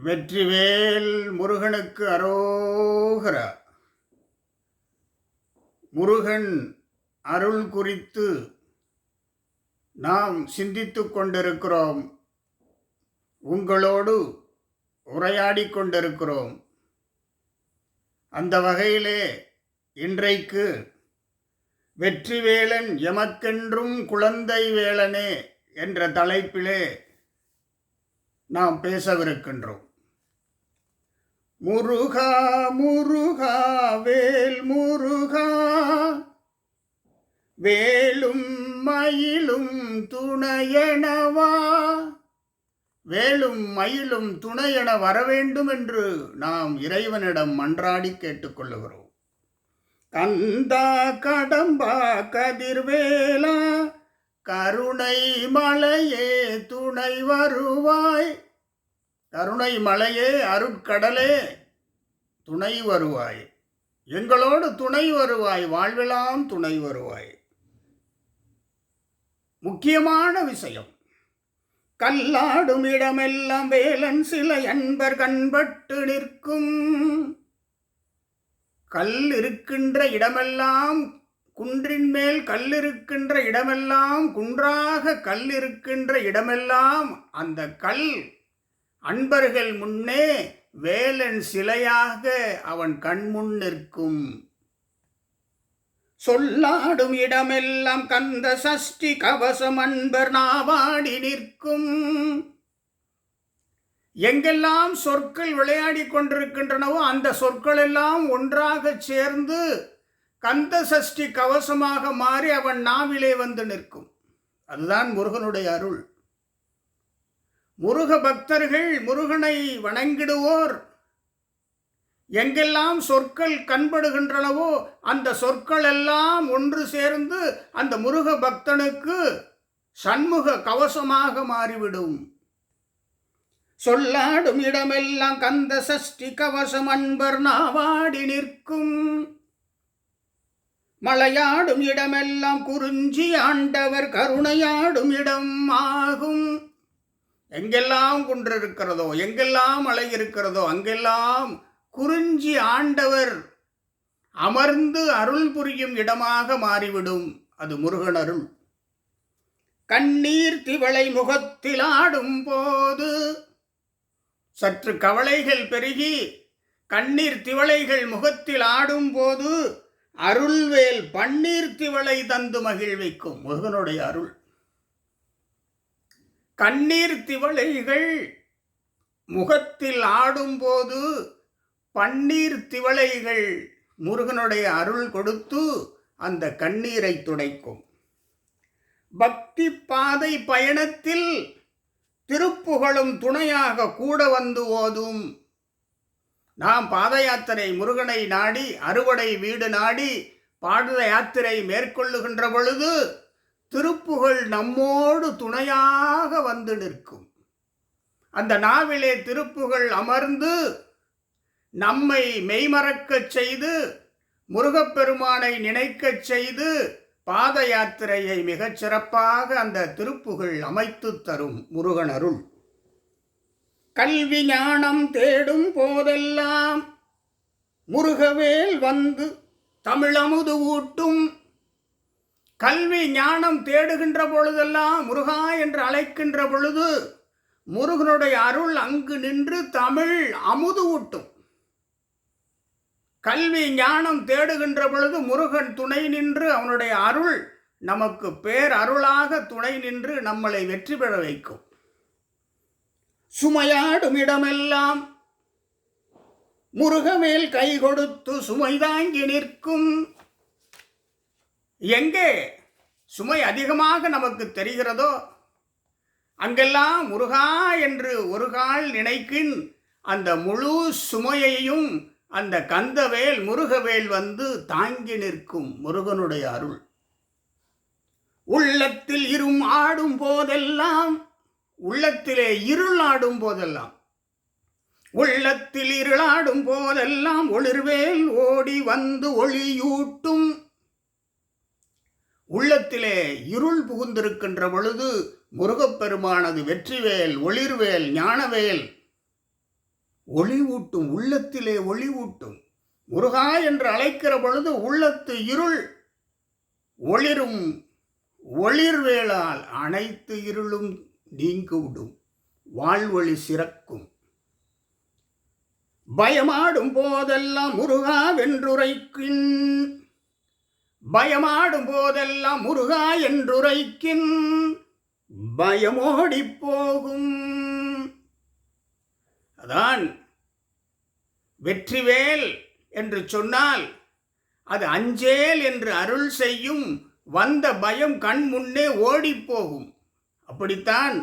வெற்றிவேல் முருகனுக்கு அரோகரா. முருகன் அருள் குறித்து நாம் சிந்தித்துக் கொண்டிருக்கிறோம், உங்களோடு உரையாடி கொண்டிருக்கிறோம். அந்த வகையிலே இன்றைக்கு வெற்றிவேலன் எமக்கென்றும் குழந்தை வேலனே என்ற தலைப்பிலே நாம் பேசவிருக்கின்றோம். முருகா முருகா வேல் முருகா, வேலும் மயிலும் துணையனவா. வேலும் மயிலும் துணையென வரவேண்டும் என்று நாம் இறைவனிடம் மன்றாடி கேட்டுக்கொள்ளுகிறோம். கந்தா கடம்பா கதிர்வேலா, கருணை மலையே துணை வருவாய். கருணை மலையே அருட்கடலே துணை வருவாய், எங்களோடு துணை வருவாய், வாழ்வெல்லாம் துணை வருவாய். முக்கியமான விஷயம், கல்லாடும் இடமெல்லாம் வேலன் சிலை அன்பர் கண்பட்டு நிற்கும். கல் இருக்கின்ற இடமெல்லாம், குன்றின் மேல் கல் இருக்கின்ற இடமெல்லாம், குன்றாக கல் இருக்கின்ற இடமெல்லாம் அந்த கல் அன்பர்கள் முன்னே வேலன் சிலையாக அவன் கண்முன் நிற்கும். சொல்லாடும் இடமெல்லாம் கந்த சஷ்டி கவசம் அன்பர் நாவாடி நிற்கும். எங்கெல்லாம் சொற்கள் விளையாடி கொண்டிருக்கின்றனவோ அந்த சொற்கள் எல்லாம் ஒன்றாக சேர்ந்து கந்த சஷ்டி கவசமாக மாறி அவன் நாவிலே வந்து நிற்கும். அதுதான் முருகனுடைய அருள். முருக பக்தர்கள், முருகனை வணங்கிடுவோர், எங்கெல்லாம் சொற்கள் கண்படுகின்றனவோ அந்த சொற்கள் எல்லாம் ஒன்று சேர்ந்து அந்த முருக பக்தனுக்கு சண்முக கவசமாக மாறிவிடும். சொல்லாடும் இடமெல்லாம் கந்த சஷ்டி கவசம் அன்பர் நாவாடி நிற்கும். மலையாடும் இடமெல்லாம் குறிஞ்சி ஆண்டவர் கருணையாடும் இடம் ஆகும். எங்கெல்லாம் குன்று இருக்கிறதோ, எங்கெல்லாம் மலை இருக்கிறதோ அங்கெல்லாம் குறிஞ்சி ஆண்டவர் அமர்ந்து அருள் புரியும் இடமாக மாறிவிடும். அது முருகன் அருள். கண்ணீர் திவளை முகத்தில் ஆடும் போது, சற்று கவலைகள் பெருகி கண்ணீர் திவளைகள் முகத்தில் ஆடும் போது அருள்வேல் பன்னீர் திவளை தந்து மகிழ்விக்கும். முருகனுடைய அருள். கண்ணீர் திவளைகள் முகத்தில் ஆடும்போது பன்னீர் திவளைகள் முருகனுடைய அருள் கொடுத்து அந்த கண்ணீரை துடைக்கும். பக்தி பாதை பயணத்தில் திருப்புகழும் துணையாக கூட வந்து ஓதும். நாம் பாத யாத்திரை முருகனை நாடி, அறுவடை வீடு நாடி பாத யாத்திரை மேற்கொள்ளுகின்ற பொழுது திருப்புகழ் நம்மோடு துணையாக வந்து நிற்கும். அந்த நாவிலே திருப்புகழ் அமர்ந்து நம்மை மெய்மறக்கச் செய்து, முருகப்பெருமானை நினைக்கச் செய்து பாத யாத்திரையை மிகச் சிறப்பாக அந்த திருப்புகழ் அமைத்து தரும் முருகன் அருள். கல்வி ஞானம் தேடும் போதெல்லாம் முருகவேல் வந்து தமிழமுது ஊட்டும். கல்வி ஞானம் தேடுகின்ற பொழுதெல்லாம் முருகா என்று அழைக்கின்ற பொழுது முருகனுடைய அருள் அங்கு நின்று தமிழ் அமுது ஊட்டும். கல்வி ஞானம் தேடுகின்ற பொழுது முருகன் துணை நின்று அவனுடைய அருள் நமக்கு பேர் அருளாக துணை நின்று நம்மளை வெற்றி பெற வைக்கும். சுமையாடும் இடமெல்லாம் முருகவேல் கை கொடுத்து சுமை தாங்கி நிற்கும். எங்கே சுமை அதிகமாக நமக்கு தெரிகிறதோ அங்கெல்லாம் முருகா என்று ஒரு கால் நினைக்கின் அந்த முழு சுமையையும் அந்த கந்தவேல் முருகவேல் வந்து தாங்கி நிற்கும். முருகனுடைய அருள். உள்ளத்தில் இரும் ஆடும் போதெல்லாம், உள்ளத்திலே இருள் ஆடும் போதெல்லாம், உள்ளத்தில் இருளாடும் போதெல்லாம் ஒளிர்வேல் ஓடி வந்து ஒளியூட்டும். உள்ளத்திலே இருள் புகுந்திருக்கின்ற பொழுது முருகப்பெருமானது வெற்றிவேல், ஒளிர்வேல், ஞானவேல் ஒளி ஊட்டும், உள்ளத்திலே ஒளி ஊட்டும். முருகா என்று அழைக்கிற பொழுது உள்ளத்து இருள் ஒளிரும். ஒளிர்வேளால் அனைத்து இருளும் நீங்கிவிடும், வாழ்வொளி சிறக்கும். பயமாடும் போதெல்லாம் முருகா வென்றுரைக்கின், பயமாடும் போதெல்லாம் முருகா என்றுரைக்கின், பயமோடி போகும். அதான் வெற்றிவேல் என்று சொன்னால் அது அஞ்சேல் என்று அருள் செய்யும். வந்த பயம் கண் முன்னே ஓடிப்போகும். அப்படித்தான்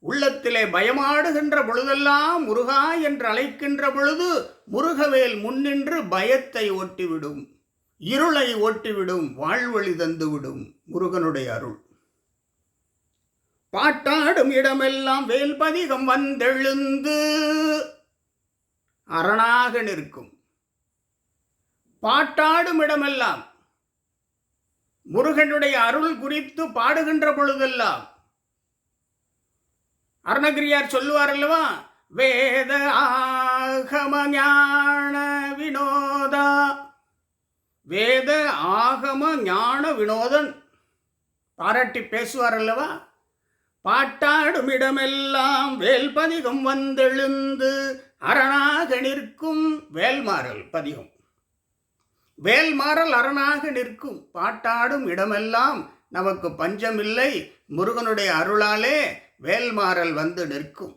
உள்ளத்திலே பயமாடுகின்ற பொழுதெல்லாம் முருகா என்று அழைக்கின்ற பொழுது முருகவேல் முன்னின்று பயத்தை ஓட்டிவிடும், இருளை ஓட்டிவிடும், வாழ்வழி தந்துவிடும் முருகனுடைய அருள். பாட்டாடும் இடமெல்லாம் வேல்பதிகம் வந்தெழுந்து அரணாக நிற்கும். பாட்டாடும் இடமெல்லாம் முருகனுடைய அருள் குறித்து பாடுகின்ற பொழுதெல்லாம் அருணகிரியார் சொல்லுவார் அல்லவா, வேத ஆகம ஞான வினோதா. வேத ஆகம ஞான வினோதன் பாராட்டி பேசுவார் அல்லவா. பாட்டாடும் இடமெல்லாம் வேல்பதிகம் வந்தெழுந்து அரணாக நிற்கும். வேல்மாறல் பதிகம், வேல்மாறல் அரணாக நிற்கும். பாட்டாடும் இடமெல்லாம் நமக்கு பஞ்சமில்லை, முருகனுடைய அருளாலே வேல்மாறல் வந்து நிற்கும்.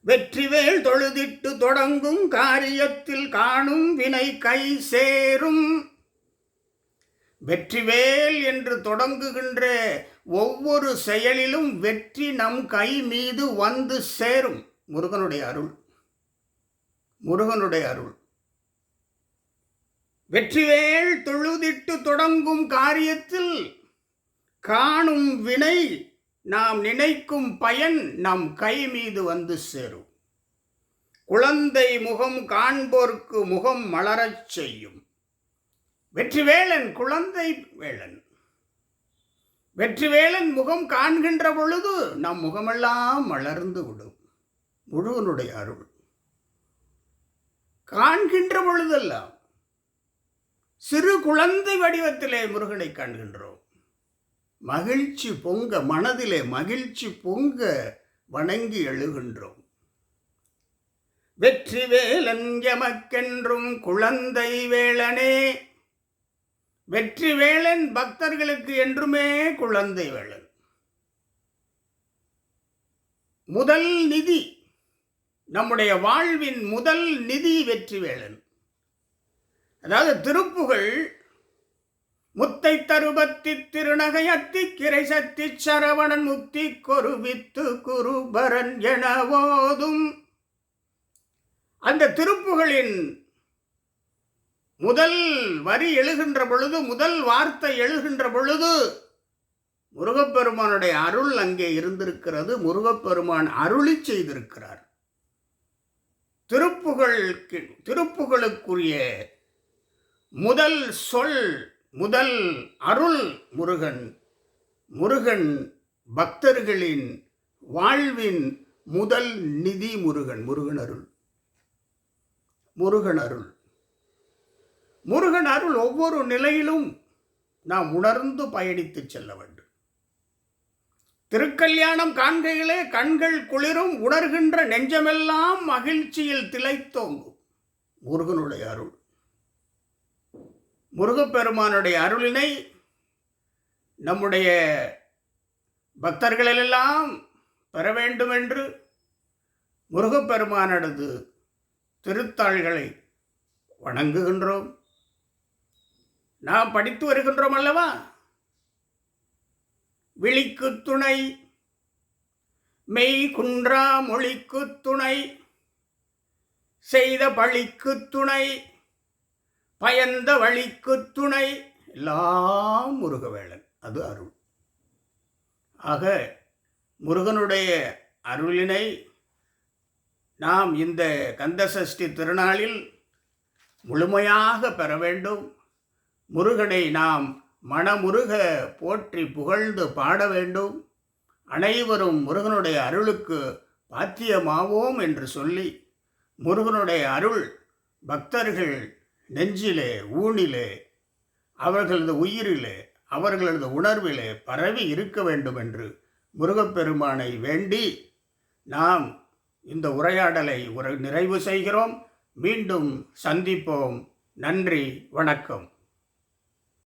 வெற்றிவேல் தொழுதிட்டு தொடங்கும் காரியத்தில் காணும் வினை கை சேரும். வெற்றிவேல் என்று தொடங்குகின்ற ஒவ்வொரு செயலிலும் வெற்றி நம் கை மீது வந்து சேரும். முருகனுடைய அருள், முருகனுடைய அருள். வெற்றிவேல் தொழுதிட்டு தொடங்கும் காரியத்தில் காணும் வினை, நாம் நினைக்கும் பயன் நம் கை மீது வந்து சேரும். குழந்தை முகம் காண்போர்க்கு முகம் மலரச் செய்யும். வெற்றிவேலன் குழந்தை வேலன். வெற்றிவேலன் முகம் காண்கின்ற பொழுது நம் முகமெல்லாம் மலர்ந்து விடும். முருகனுடைய அருள். காண்கின்ற பொழுதெல்லாம் சிறு குழந்தை வடிவத்திலே முருகனை காண்கின்றோம். மகிழ்ச்சி பொங்க, மனதிலே மகிழ்ச்சி பொங்க வணங்கி எழுகின்றோம். வெற்றிவேலன் எமக்கென்றும் குழந்தை வேலனே. வெற்றிவேலன் பக்தர்களுக்கு என்றுமே குழந்தை வேலன். முதல் நிதி, நம்முடைய வாழ்வின் முதல் நிதி வெற்றிவேலன். அதாவது திருப்புகழ் முத்தை தருபத்தி திருநகை அத்தி கிரை சத்தி சரவணன் முக்தி கொருவித்து குருபரன் என ஓதும். அந்த திருப்புகழின் முதல் வரி எழுகின்ற பொழுது, முதல் வார்த்தை எழுகின்ற பொழுது முருகப்பெருமானுடைய அருள் அங்கே இருந்திருக்கிறது. முருகப்பெருமான் அருளி செய்திருக்கிறார். திருப்புகழுக்குரிய முதல் சொல், முதல் அருள் முருகன். முருகன் பக்தர்களின் வாழ்வின் முதல் நிதி முருகன். முருகன் அருள், முருகன் அருள். முருகன் அருள் ஒவ்வொரு நிலையிலும் நாம் உணர்ந்து பயணித்து செல்ல வேண்டும். திருக்கல்யாணம் காண்கையிலே கண்கள் குளிரும், உணர்கின்ற நெஞ்சமெல்லாம் மகிழ்ச்சியில் திளைத்தோங்கும். முருகனுடைய அருள், முருகப்பெருமானுடைய அருளினை நம்முடைய பக்தர்களெல்லாம் பெற வேண்டும் என்று முருகப்பெருமானது திருத்தாள்களை வணங்குகின்றோம். நாம் படித்து வருகின்றோம் அல்லவா. விழிக்கு துணை, மெய் குன்றா மொழிக்கு துணை, செய்த பழிக்கு துணை, பயந்த வழிக்கு துணை, எல்லாம் முருகவேளன். அது அருள். ஆக முருகனுடைய அருளினை நாம் இந்த கந்தசஷ்டி திருநாளில் முழுமையாக பெற வேண்டும். முருகனை நாம் மனமுருக போற்றி புகழ்ந்து பாட வேண்டும். அனைவரும் முருகனுடைய அருளுக்கு பாத்தியமாவோம் என்று சொல்லி முருகனுடைய அருள் பக்தர்கள் நெஞ்சிலே, ஊனிலே, அவர்களது உயிரிலே, அவர்களது உணர்விலே பரவி இருக்க வேண்டும் என்று முருகப்பெருமானை வேண்டி நாம் இந்த உரையாடலை நிறைவு செய்கிறோம். மீண்டும் சந்திப்போம். நன்றி, வணக்கம்.